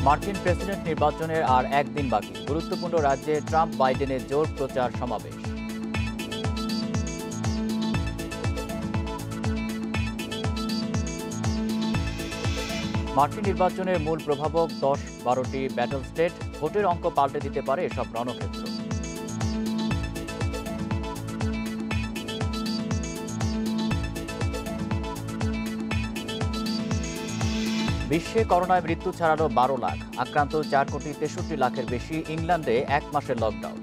মার্কিন প্রেসিডেন্ট নির্বাচনের আর একদিন বাকি। গুরুত্বপূর্ণ রাজ্যে ট্রাম্প বাইডেনের জোর প্রচার সমাবেশ। মার্কিন নির্বাচনের মূল প্রভাবক 10-12টি ব্যাটল স্টেট। ভোটের অঙ্ক পাল্টে দিতে পারে এসব রণক্ষেত্র। বিশ্বে করোনায় মৃত্যু ছাড়ালো 12 লাখ। আক্রান্ত 4,63,00,000-এর বেশি। ইংল্যান্ডে 1 মাসের লকডাউন।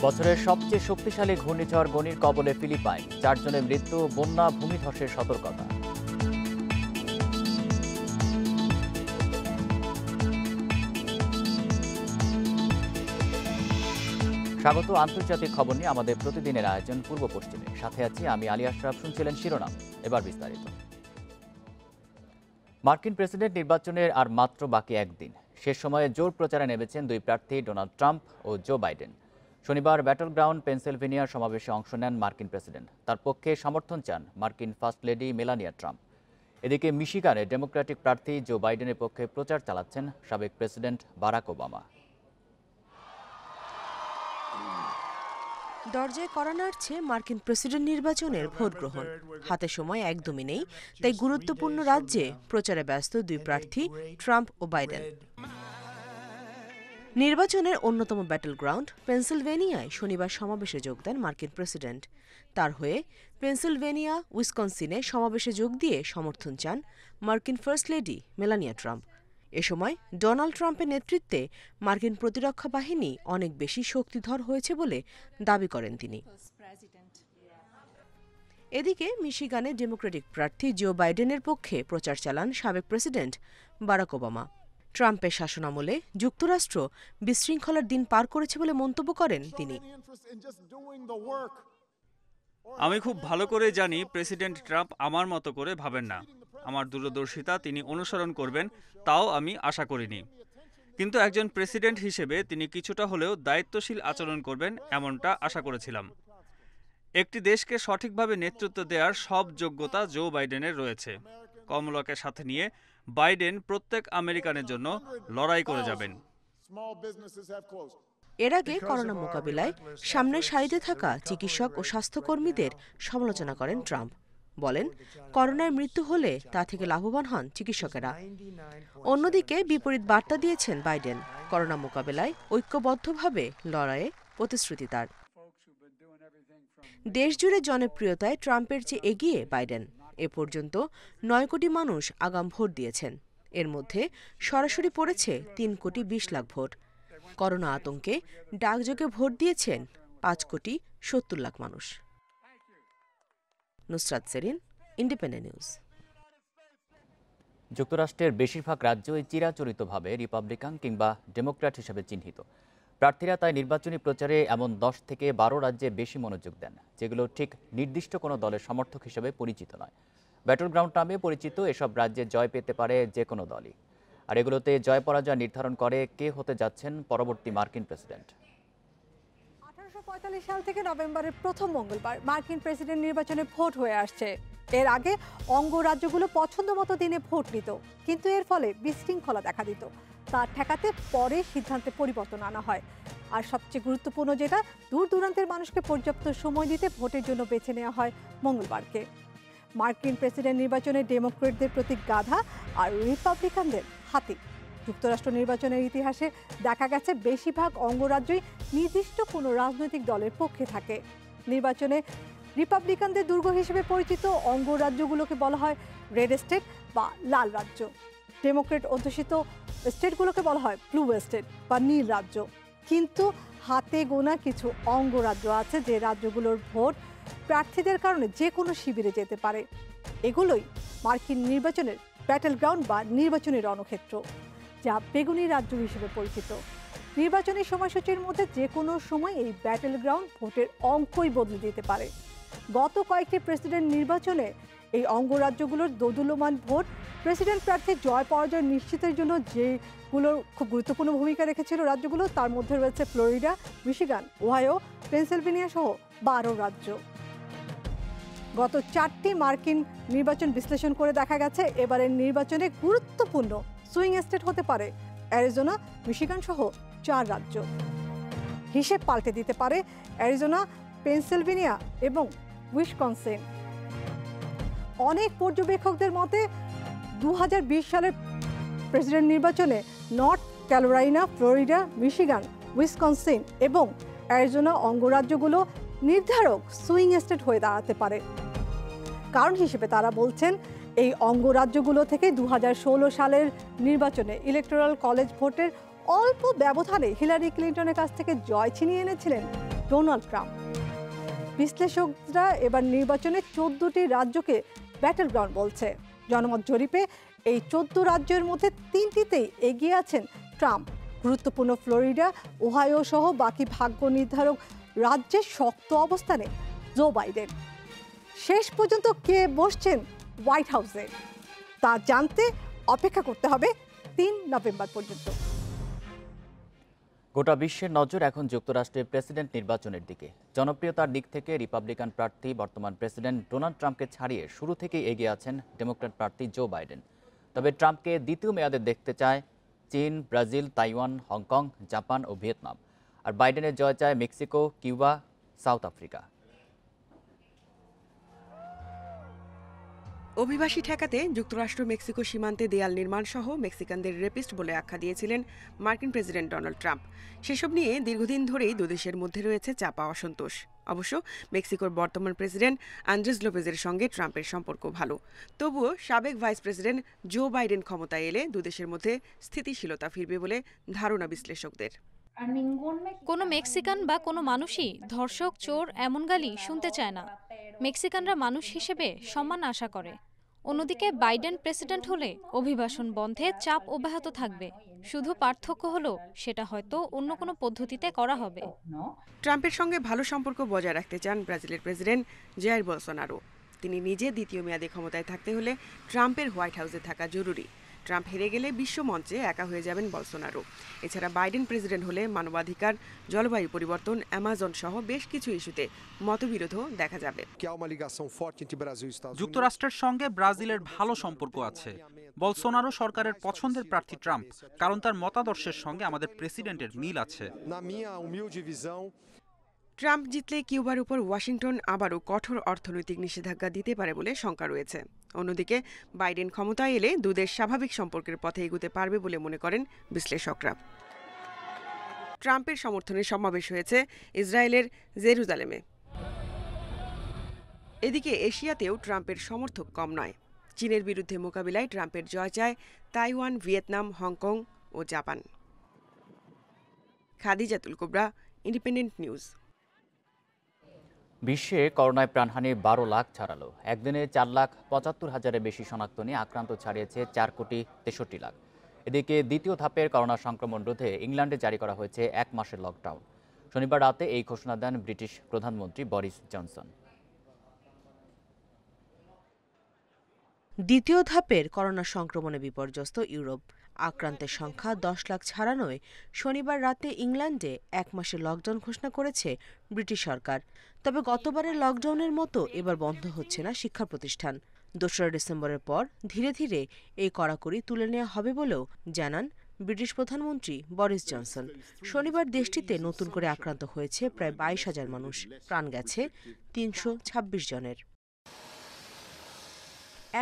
বছরের সবচেয়ে শক্তিশালী ঘূর্ণিঝড় গনির কবলে ফিলিপাইন। 4 জনের মৃত্যু, বন্যা ভূমিধসের সতর্কতা। স্বাগত আন্তর্জাতিক খবর নিয়ে আমাদের প্রতিদিনের আয়োজন পূর্ব পশ্চিমে। সাথে আছি আমি আলী আশরাফ। শুনছিলেন শিরোনাম, এবার বিস্তারিত। মার্কিন প্রেসিডেন্ট নির্বাচনের আর মাত্র বাকি একদিন। শেষ সময়ে জোর প্রচারে নেমেছেন দুই প্রার্থী ডোনাল্ড ট্রাম্প ও জো বাইডেন। শনিবার ব্যাটল গ্রাউন্ড পেনসিলভেনিয়ার সমাবেশে অংশ নেন মার্কিন প্রেসিডেন্ট। তার পক্ষে সমর্থন চান মার্কিন ফার্স্ট লেডি মেলানিয়া ট্রাম্প। এদিকে মিশিগানে ডেমোক্রেটিক প্রার্থী জো বাইডেনের পক্ষে প্রচার চালাচ্ছেন সাবেক প্রেসিডেন্ট বারাক ওবামা। দরজায় কড়া নাড়ছে মার্কিন প্রেসিডেন্ট নির্বাচনের ভোট গ্রহণ। হাতে সময় একদমই নেই, তাই গুরুত্বপূর্ণ রাজ্যে প্রচারে ব্যস্ত দুই প্রার্থী ট্রাম্প ও বাইডেন। নির্বাচনের অন্যতম ব্যাটল গ্রাউন্ড পেনসিলভেনিয়ায় শনিবার সমাবেশে যোগ দেন মার্কিন প্রেসিডেন্ট। তার হয়ে পেনসিলভেনিয়া, উইসকনসিনে সমাবেশে যোগ দিয়ে সমর্থন চান মার্কিন ফার্স্ট লেডি মেলানিয়া ট্রাম্প। এ সময় ডোনাল্ড ট্রাম্পের নেতৃত্বে মার্কিন প্রতিরক্ষা বাহিনী অনেক বেশি শক্তিধর হয়েছে বলে দাবি করেন তিনি। এদিকে মিশিগানে ডেমোক্রেটিক প্রার্থী জো বাইডেনের পক্ষে প্রচার চালান সাবেক প্রেসিডেন্ট বারাক ওবামা। ট্রাম্পের শাসনামলে যুক্তরাষ্ট্র বিশৃঙ্খলার দিন পার করেছে বলে মন্তব্য করেন তিনি। আমি খুব ভালো করে জানি প্রেসিডেন্ট ট্রাম্প আমার মতো করে ভাবেন না। আমার দূরদর্শিতা তিনি অনুসরণ করবেন তাও আমি আশা করিনি, কিন্তু একজন প্রেসিডেন্ট হিসেবে তিনি কিছুটা হলেও দায়িত্বশীল আচরণ করবেন এমনটা আশা করেছিলাম। একটি দেশকে সঠিকভাবে নেতৃত্ব দেওয়ার সব যোগ্যতা জো বাইডেনের রয়েছে। কমলাকে সাথে নিয়ে বাইডেন প্রত্যেক আমেরিকানের জন্য লড়াই করে যাবেন। এর আগে করোনা মোকাবিলায় সামনের সারিতে থাকা চিকিৎসক ও স্বাস্থ্যকর্মীদের সমালোচনা করেন ট্রাম্প। বলেন, করোনায় মৃত্যু হলে তা থেকে লাভবান হন চিকিৎসকেরা। অন্যদিকে বিপরীত বার্তা দিয়েছেন বাইডেন। করোনা মোকাবিলায় ঐক্যবদ্ধভাবে লড়াইয়ে প্রতিশ্রুতি তার। দেশজুড়ে জনপ্রিয়তায় ট্রাম্পের চেয়ে এগিয়ে বাইডেন। এ পর্যন্ত 9 কোটি মানুষ আগাম ভোট দিয়েছেন। এর মধ্যে সরাসরি পড়েছে 3,20,00,000 ভোট। করোনা আতঙ্কে ডাকযোগে ভোট দিয়েছেন 5,70,00,000 মানুষ। Nusrat Serin, Independent News. যুক্তরাষ্ট্রের বেশিরভাগ রাজ্যই চিরাচরিতভাবে রিপাবলিকান কিংবা ডেমোক্র্যাট হিসেবে চিহ্নিত। প্রার্থীরা তাই নির্বাচনী প্রচারে এমন 10 থেকে 12 রাজ্যে বেশি মনোযোগ দেন, যেগুলো ঠিক নির্দিষ্ট কোনো দলের সমর্থক হিসেবে পরিচিত নয়। ব্যাটল গ্রাউন্ড নামে পরিচিত এসব রাজ্যে জয় পেতে পারে যে কোনো দলই। আর এগুলোতে জয় পরাজয় নির্ধারণ করে কে হতে যাচ্ছেন পরবর্তী মার্কিন প্রেসিডেন্ট। 1845 সাল থেকে নভেম্বরের প্রথম মঙ্গলবার মার্কিন প্রেসিডেন্ট নির্বাচনে ভোট হয়ে আসছে। এর আগে অঙ্গরাজ্যগুলো পছন্দ মতো দিনে ভোট নিত, কিন্তু এর ফলে বিশৃঙ্খলা দেখা দিত। তা ঠেকাতে পরে সিদ্ধান্তে পরিবর্তন আনা হয়। আর সবচেয়ে গুরুত্বপূর্ণ যেটা, দূর দূরান্তের মানুষকে পর্যাপ্ত সময় দিতে ভোটের জন্য বেছে নেওয়া হয় মঙ্গলবারকে। মার্কিন প্রেসিডেন্ট নির্বাচনে ডেমোক্রেটদের প্রতি গাধা আর রিপাবলিকানদের হাতি। যুক্তরাষ্ট্র নির্বাচনের ইতিহাসে দেখা গেছে বেশিরভাগ অঙ্গরাজ্যই নির্দিষ্ট কোনো রাজনৈতিক দলের পক্ষে থাকে। নির্বাচনে রিপাবলিকানদের দুর্গ হিসেবে পরিচিত অঙ্গরাজ্যগুলোকে বলা হয় রেড স্টেট বা লাল রাজ্য। ডেমোক্রেট অধ্যুষিত স্টেটগুলোকে বলা হয় ব্লু স্টেট বা নীল রাজ্য। কিন্তু হাতে গোনা কিছু অঙ্গরাজ্য আছে যে রাজ্যগুলোর ভোট প্রার্থীদের কারণে যে কোনো শিবিরে যেতে পারে। এগুলোই মার্কিন নির্বাচনের ব্যাটল গ্রাউন্ড বা নির্বাচনী রণক্ষেত্র, যা বেগুনি রাজ্য হিসেবে পরিচিত। নির্বাচনী সময়সূচির মধ্যে যে কোনো সময় এই ব্যাটল গ্রাউন্ড ভোটের অঙ্কই বদলে দিতে পারে। গত কয়েকটি প্রেসিডেন্ট নির্বাচনে এই অঙ্গরাজ্যগুলোর দোদুল্যমান ভোট প্রেসিডেন্ট প্রার্থীর জয় পরাজয় নিশ্চিতের জন্য যেগুলো খুব গুরুত্বপূর্ণ ভূমিকা রেখেছিল রাজ্যগুলো, তার মধ্যে রয়েছে ফ্লোরিডা, মিশিগান, ওহাইও, পেনসিলভেনিয়া সহ 12 রাজ্য। গত 4টি মার্কিন নির্বাচন বিশ্লেষণ করে দেখা গেছে এবারের নির্বাচনে গুরুত্বপূর্ণ সুইং স্টেট হতে পারে অ্যারিজোনা, মিশিগান সহ 4 রাজ্য। হিসেব পাল্টে দিতে পারে অ্যারিজোনা, পেনসিলভেনিয়া এবং উইসকনসিন। অনেক পর্যবেক্ষকদের মতে 2020 সালের প্রেসিডেন্ট নির্বাচনে north Carolina, Florida, Michigan, Wisconsin এবং অ্যারিজোনা অঙ্গরাজ্যগুলো নির্ধারক সুইং স্টেট হয়ে দাঁড়াতে পারে। কারণ হিসেবে তারা বলছেন এই অঙ্গরাজ্যগুলো থেকে 2016 সালের নির্বাচনে ইলেকটোরাল কলেজ ভোটের অল্প ব্যবধানে হিলারি ক্লিন্টনের কাছ থেকে জয় ছিনিয়ে এনেছিলেন ডোনাল্ড ট্রাম্প। বিশ্লেষকরা এবার নির্বাচনে 14টি রাজ্যকে ব্যাটল গ্রাউন্ড বলছে। জনমত জরিপে এই 14 রাজ্যের মধ্যে 3টিতেই এগিয়ে আছেন ট্রাম্প। গুরুত্বপূর্ণ ফ্লোরিডা, ওহাইও সহ বাকি ভাগ্য নির্ধারক রাজ্যের শক্ত অবস্থানে জো বাইডেন। শেষ পর্যন্ত কে বসছেন হোয়াইট হাউসে তা জানতে অপেক্ষা করতে হবে 3 নভেম্বর পর্যন্ত। গোটা বিশ্বের নজর এখন যুক্তরাষ্ট্রের প্রেসিডেন্ট নির্বাচনের দিকে। জনপ্রিয়তার দিক থেকে রিপাবলিকান প্রার্থী বর্তমান প্রেসিডেন্ট ডোনাল্ড ট্রাম্পকে ছাড়িয়ে শুরু থেকেই এগিয়ে আছেন ডেমোক্র্যাট প্রার্থী জো বাইডেন। তবে ট্রাম্পকে দ্বিতীয় মেয়াদে দেখতে চায় চীন, ব্রাজিল, তাইওয়ান, হংকং, জাপান ও ভিয়েতনাম। আর বাইডেনের জয় চায় মেক্সিকো, কিউবা, সাউথ আফ্রিকা। অভিবাসী ঠেকাতে যুক্তরাষ্ট্র মেক্সিকো সীমান্তে দেয়াল নির্মাণ সহ মেক্সিকানদের রেপিস্ট বলে আখ্যা দিয়েছিলেন মার্কিন প্রেসিডেন্ট ডোনাল্ড ট্রাম্প। সেসব নিয়ে দীর্ঘদিন ধরেই দুদেশের মধ্যে রয়েছে চাপা অসন্তোষ। অবশ্য মেক্সিকোর বর্তমান প্রেসিডেন্ট আন্দ্রেস লোপেজের সঙ্গে ট্রাম্পের সম্পর্ক ভালো। তবুও সাবেক ভাইস প্রেসিডেন্ট জো বাইডেন ক্ষমতায় এলে দুদেশের মধ্যে স্থিতিশীলতা ফিরবে বলে ধারণা বিশ্লেষকদের। কোনো মেক্সিকান বা কোনো মানুষই ধর্ষক, চোর এমন গালি শুনতে চায় না। মেক্সিকানরা মানুষ হিসেবে সম্মান আশা করে। অন্যদিকে বাইডেন প্রেসিডেন্ট হলে অভিবাসন বন্ধে চাপ অব্যাহত থাকবে। শুধু পার্থক্য হলো সেটা হয়তো অন্য কোনো পদ্ধতিতে করা হবে। ট্রাম্পের সঙ্গে ভালো সম্পর্ক বজায় রাখতে চান ব্রাজিলের প্রেসিডেন্ট জাইর বলসোনারো। তিনি নিজে দ্বিতীয় মেয়াদে ক্ষমতায় থাকতে হলে ট্রাম্পের হোয়াইট হাউসে থাকা জরুরি। ট্রাম্প হেরে গেলে বিশ্বমঞ্চে একা হয়ে যাবেন বলসোনারো। এছাড়া বাইডেন প্রেসিডেন্ট হলে মানবাধিকার, জলবায়ু পরিবর্তন, অ্যামাজন সহ বেশ কিছু ইস্যুতে মতবিরোধও দেখা যাবে। যুক্তরাষ্ট্রের সঙ্গে ব্রাজিলের ভালো সম্পর্ক আছে। বলসোনারো সরকারের পছন্দের প্রার্থী ট্রাম্প, কারণ তার মতাদর্শের সঙ্গে আমাদের প্রেসিডেন্টের মিল আছে। ট্রাম্প জিতলে কিউবার উপর ওয়াশিংটন আবারও কঠোর অর্থনৈতিক নিষেধাজ্ঞা দিতে পারে বলে শঙ্কা রয়েছে। অন্যদিকে বাইডেন ক্ষমতায় এলে দুদেশ স্বাভাবিক সম্পর্কের পথে এগুতে পারবে বলে মনে করেন বিশ্লেষকরা। ট্রাম্পের সমর্থনে সমাবেশ হয়েছে ইসরায়েলের জেরুজালেমে। এদিকে এশিয়াতেও ট্রাম্পের সমর্থক কম নয়। চীনের বিরুদ্ধে মোকাবিলায় ট্রাম্পের জয় চায় তাইওয়ান, ভিয়েতনাম, হংকং ও জাপান। খাদিজাতুল কুবরা, ইন্ডিপেন্ডেন্ট নিউজ। বিশ্বে করোনায় প্রাণহানি 12 লাখ ছাড়ালো। একদিনে 4,75,000-এর বেশি শনাক্ত নিয়ে আক্রান্ত ছাড়িয়েছে 4,63,00,000 লাখ। এদিকে দ্বিতীয় ধাপের করোনা সংক্রমণ রোধে ইংল্যান্ডে জারি করা হয়েছে 1 মাসের লকডাউন। শনিবার রাতে এই ঘোষণা দেন ব্রিটিশ প্রধানমন্ত্রী বরিস জনসন। দ্বিতীয় ধাপের করোনা সংক্রমণে বিপর্যস্ত ইউরোপ। আক্রান্তের সংখ্যা 10 লাখ ছাড়ানোয় শনিবার রাতে ইংল্যান্ডে 1 মাসের লকডাউন ঘোষণা করেছে ব্রিটিশ সরকার। তবে গতবারের লকডাউনের মতো এবার বন্ধ হচ্ছে না শিক্ষা প্রতিষ্ঠান। 2রা ডিসেম্বরের পর ধীরে ধীরে এই কড়াকড়ি তুলে নেওয়া হবে বলেও জানান ব্রিটিশ প্রধানমন্ত্রী বরিস জনসন। শনিবার দেশটিতে নতুন করে আক্রান্ত হয়েছে প্রায় 22,000 মানুষ। প্রাণ গেছে 326 জনের।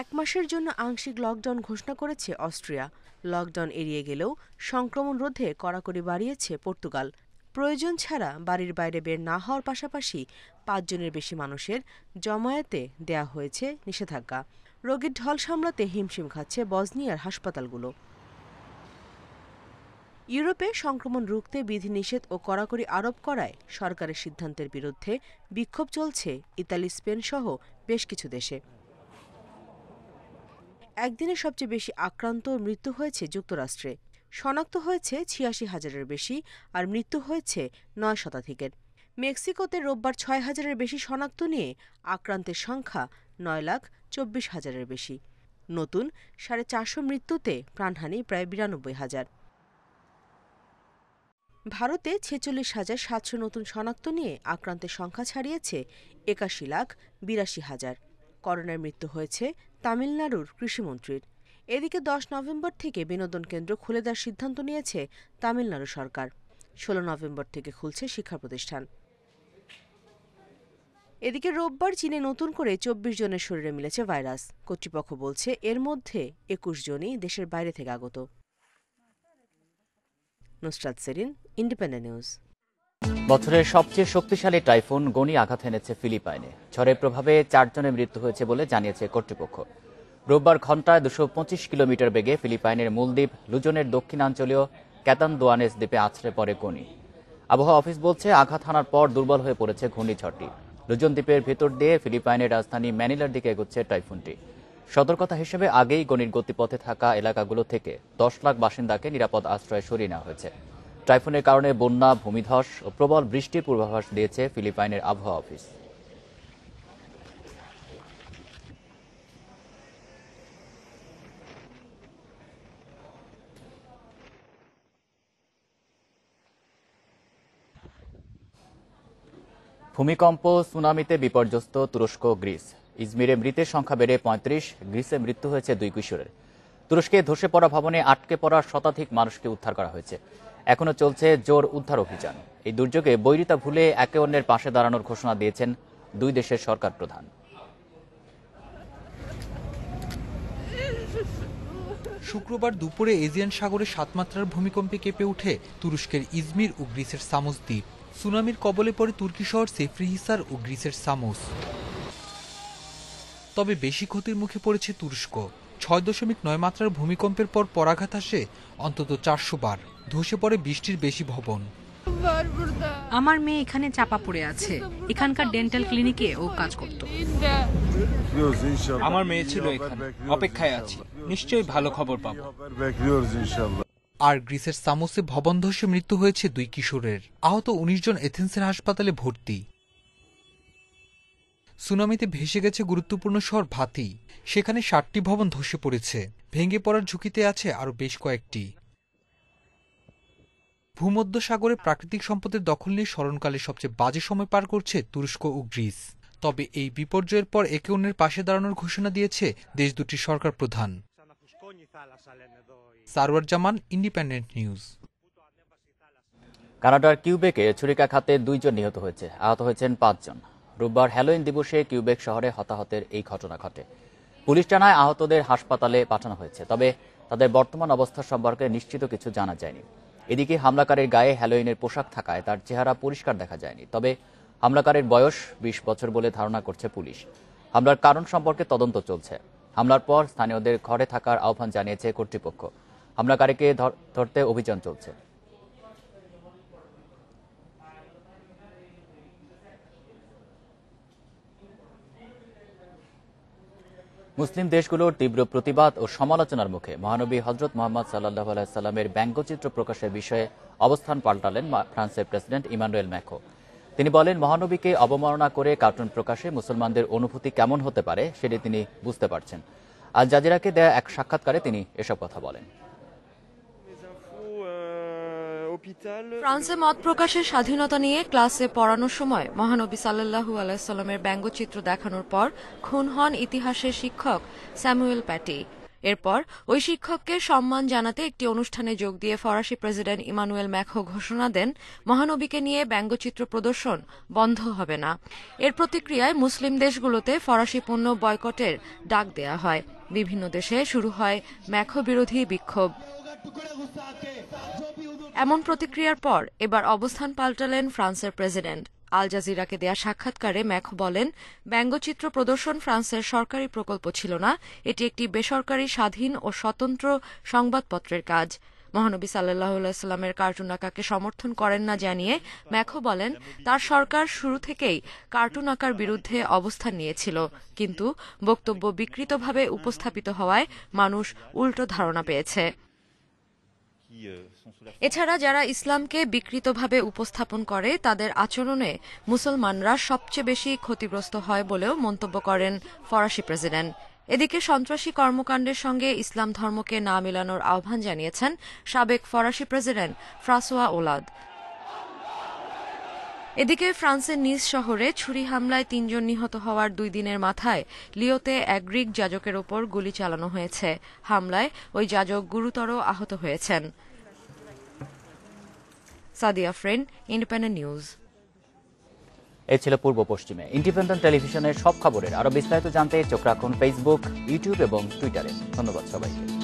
1 মাসের জন্য আংশিক লকডাউন ঘোষণা করেছে অস্ট্রিয়া। লকডাউন এড়িয়ে গেলেও সংক্রমণ রোধে কড়াকড়ি বাড়িয়েছে পর্তুগাল। প্রয়োজন ছাড়া বাড়ির বাইরে বের না হওয়ার পাশাপাশি 5 জনের বেশি মানুষের জমায়েতে দেয়া হয়েছে নিষেধাজ্ঞা। রোগীর ঢল সামলাতে হিমশিম খাচ্ছে বসনিয়ার হাসপাতালগুলো। ইউরোপে সংক্রমণ রুখতে বিধিনিষেধ ও কড়াকড়ি আরোপ করায় সরকারের সিদ্ধান্তের বিরুদ্ধে বিক্ষোভ চলছে ইতালি, স্পেন সহ বেশ কিছু দেশে। একদিনে সবচেয়ে বেশি আক্রান্ত ও মৃত্যু হয়েছে যুক্তরাষ্ট্রে। শনাক্ত হয়েছে 86,000-এর বেশি আর মৃত্যু হয়েছে 9 শতাধিকের। মেক্সিকোতে রোববার 6,000-এর বেশি শনাক্ত নিয়ে আক্রান্তের সংখ্যা 9,24,000-এর বেশি। নতুন 450 মৃত্যুতে প্রাণহানি প্রায় 92,000। ভারতে 46,700 নতুন শনাক্ত নিয়ে আক্রান্তের সংখ্যা ছাড়িয়েছে 81,82,000। করোনার মৃত্যু হয়েছে তামিলনাড়ুর কৃষিমন্ত্রীর। এদিকে 10 নভেম্বর থেকে বিনোদন কেন্দ্র খুলে দেওয়ার সিদ্ধান্ত নিয়েছে তামিলনাড়ু সরকার। 16 নভেম্বর থেকে খুলছে শিক্ষা প্রতিষ্ঠান। এদিকে রোববার চীনে নতুন করে 24 জনের শরীরে মিলেছে ভাইরাস। কর্তৃপক্ষ বলছে এর মধ্যে 21 জনই দেশের বাইরে থেকে আগত। Nusrat Serin, Independent News. বছরের সবচেয়ে শক্তিশালী টাইফুন গনি আঘাত এনেছে ফিলিপাইনে। ঝড়ের প্রভাবে 4 জনের মৃত্যু হয়েছে বলে জানিয়েছে কর্তৃপক্ষ। রোববার ঘণ্টায় 225 কিলোমিটার বেগে ফিলিপাইনের মূলদ্বীপ লুজনের দক্ষিণাঞ্চলীয় ক্যাতানদুয়ানেস দ্বীপে আছড়ে পড়ে গনি। আবহাওয়া অফিস বলছে আঘাত হানার পর দুর্বল হয়ে পড়েছে ঘূর্ণিঝড়টি। লুজন দ্বীপের ভেতর দিয়ে ফিলিপাইনের রাজধানী ম্যানিলার দিকে এগোচ্ছে টাইফুনটি। সতর্কতা হিসেবে আগেই গনির গতিপথে থাকা এলাকাগুলো থেকে 10 লাখ বাসিন্দাকে নিরাপদ আশ্রয়ে সরিয়ে নেওয়া হয়েছে। টাইফুনের কারণে বন্যা, ভূমিধস ও প্রবল বৃষ্টির পূর্বাভাস দিয়েছে ফিলিপাইনের আবহাওয়া অফিস। ভূমিকম্প, সুনামিতে বিপর্যস্ত তুরস্ক, গ্রিস। ইজমিরে মৃতের সংখ্যা বেড়ে 35, গ্রিসে মৃত্যু হয়েছে 2 কিশোরের। তুরস্কে ধসে পড়া ভবনে আটকে পড়া শতাধিক মানুষকে উদ্ধার করা হয়েছে। এখনো চলছে জোর উদ্ধার অভিযান। এই দুর্যোগে বৈরিতা ভুলে একে অন্যের পাশে দাঁড়ানোর ঘোষণা দিয়েছেন 2 দেশের সরকার প্রধান। শুক্রবার দুপুরে এজিয়ান সাগরে 7 মাত্রার ভূমিকম্পে কেঁপে ওঠে তুরস্কের ইজমির ও গ্রিসের সামোস দ্বীপ। সুনামির কবলে পড়ে তুর্কি শহর সেফরিহিসার ও গ্রিসের সামোস। তবে বেশি ক্ষতির মুখে পড়েছে তুরস্ক। 6.9 মাত্রার ভূমিকম্পের পর পরাঘাত আসে অন্তত 400 বার। ধসে পড়ে 20টির বেশি ভবন। আমার মেয়ে এখানে চাপা পড়ে আছে। এখানকার ডেন্টাল ক্লিনিকে ও কাজ করত। আমার মেয়ে ছিল এখানে, অপেক্ষায় আছি, নিশ্চয়ই ভালো খবর পাবো। আর গ্রিসের সামোসে ভবন ধসে মৃত্যু হয়েছে 2 কিশোরের। আহত 19 জন এথেন্সের হাসপাতালে ভর্তি। সুনামিতে ভেসে গেছে গুরুত্বপূর্ণ শহর ভাতি। সেখানে 60টি ভবন ধসে পড়েছে। ভেঙে পড়ার ঝুঁকিতে আছে আরও বেশ কয়েকটি। ভূমধ্য সাগরে প্রাকৃতিক সম্পদের দখল নিয়ে স্মরণকালে সবচেয়ে বাজে সময় পার করছে তুরস্ক ও গ্রিস। তবে এই বিপর্যয়ের পর একে অন্যের পাশে দাঁড়ানোর ঘোষণা দিয়েছে দেশ দুটির সরকার প্রধান। সারওয়ার জামান, ইন্ডিপেন্ডেন্ট নিউজ। কানাডার কিউবেকে ছুরিকাঘাতে 2 জন নিহত হয়েছে, আহত হয়েছেন 5 জন। রোববার হ্যালোইন দিবসে কিউবেক শহরে হতাহতের এই ঘটনা ঘটে। পুলিশ জানায় আহতদের হাসপাতালে পাঠানো হয়েছে, তবে তাদের বর্তমান অবস্থা সম্পর্কে নিশ্চিত কিছু জানা যায়নি। এদিকে হামলাকারীর গায়ে হ্যালোইনের পোশাক থাকায় তার চেহারা পরিষ্কার দেখা যায়নি। তবে হামলাকারীর বয়স 20 বছর বলে ধারণা করছে পুলিশ। হামলার কারণ সম্পর্কে তদন্ত চলছে। হামলার পর স্থানীয়দের ঘরে থাকার আহ্বান জানিয়েছে কর্তৃপক্ষ। হামলাকারীকে ধরতে অভিযান চলছে। মুসলিম দেশগুলোর তীব্র প্রতিবাদ ও সমালোচনার মুখে মহানবী হযরত মুহাম্মদ সাল্লাল্লাহু আলাইহি সাল্লামের ব্যঙ্গচিত্র প্রকাশের বিষয়ে অবস্থান পাল্টালেন ফ্রান্সের প্রেসিডেন্ট ইমানুয়েল ম্যাক্রো। তিনি বলেন, মহানবীকে অবমাননা করে কার্টুন প্রকাশে মুসলমানদের অনুভূতি কেমন হতে পারে সেটি তিনি বুঝতে পারছেন। আল জাজিরাকে দেয়া এক সাক্ষাৎকারে তিনি এসব কথা বলেন। ফ্রান্সে মত প্রকাশের স্বাধীনতা নিয়ে ক্লাসে পড়ানোর সময় মহানবী সাল্লাল্লাহু আলাইহি সাল্লামের ব্যঙ্গচিত্র দেখানোর পর খুন হন ইতিহাসের শিক্ষক স্যামুয়েল প্যাটি। এরপর ওই শিক্ষককে সম্মান জানাতে একটি অনুষ্ঠানে যোগ দিয়ে ফরাসি প্রেসিডেন্ট ইমানুয়েল ম্যাক্রো ঘোষণা দেন, মহানবীকে নিয়ে ব্যঙ্গচিত্র প্রদর্শন বন্ধ হবে না। এর প্রতিক্রিয়ায় মুসলিম দেশগুলোতে ফরাসি পণ্য বয়কটের ডাক দেয়া হয়। বিভিন্ন দেশে শুরু হয় ম্যাক্রো বিরোধী বিক্ষোভ। এমন প্রতিক্রিয়ার পর এবার অবস্থান পাল্টালেন ফ্রান্সের প্রেসিডেন্ট। আল জাজিরাকে দেয়া সাক্ষাৎকারে ম্যাক্রো বলেন, ব্যঙ্গচিত্র প্রদর্শন ফ্রান্সের সরকারি প্রকল্প ছিল না, এটি একটি বেসরকারি স্বাধীন ও স্বতন্ত্র সংবাদপত্রের কাজ। মহানবী সাল্লাল্লাহু আলাইহি সাল্লামের কার্টুন আঁকাকে সমর্থন করেন না জানিয়ে ম্যাক্রো বলেন, তার সরকার শুরু থেকেই কার্টুন আঁকার বিরুদ্ধে অবস্থান নিয়েছিল, কিন্তু বক্তব্য বিকৃতভাবে উপস্থাপিত হওয়ায় মানুষ উল্টো ধারণা পেয়েছে। এছাড়া যারা ইসলামকে বিকৃতভাবে উপস্থাপন করে তাদের আচরণে মুসলমানরা সবচেয়ে বেশি ক্ষতিগ্রস্ত হয় বলেও মন্তব্য করেন ফরাসি প্রেসিডেন্ট। এদিকে সন্ত্রাসী কর্মকাণ্ডের সঙ্গে ইসলাম ধর্মকে না মেলানোর আহ্বান জানিয়েছেন সাবেক ফরাসি প্রেসিডেন্ট ফ্রাঁসোয়া ওলাদ। এদিকে ফ্রান্সের নিস শহরে ছুরি হামলায় ৩ জন নিহত হওয়ার 2 দিনের মাথায় লিওতে এক গ্রিক যাজকের ওপর গুলি চালানো হয়েছে। হামলায় ওই যাজক গুরুতর আহত হয়েছেন। সাদিয়া ফ্রেন, ইন্ডিপেন্ডেন্ট নিউজ। এ ছিল পূর্ব পশ্চিমে। ইন্ডিপেন্ডেন্ট টেলিভিশনের সব খবরের আরো বিস্তারিত জানতে চোখ রাখুন ফেসবুক, ইউটিউব এবং টুইটারে। ধন্যবাদ সবাইকে।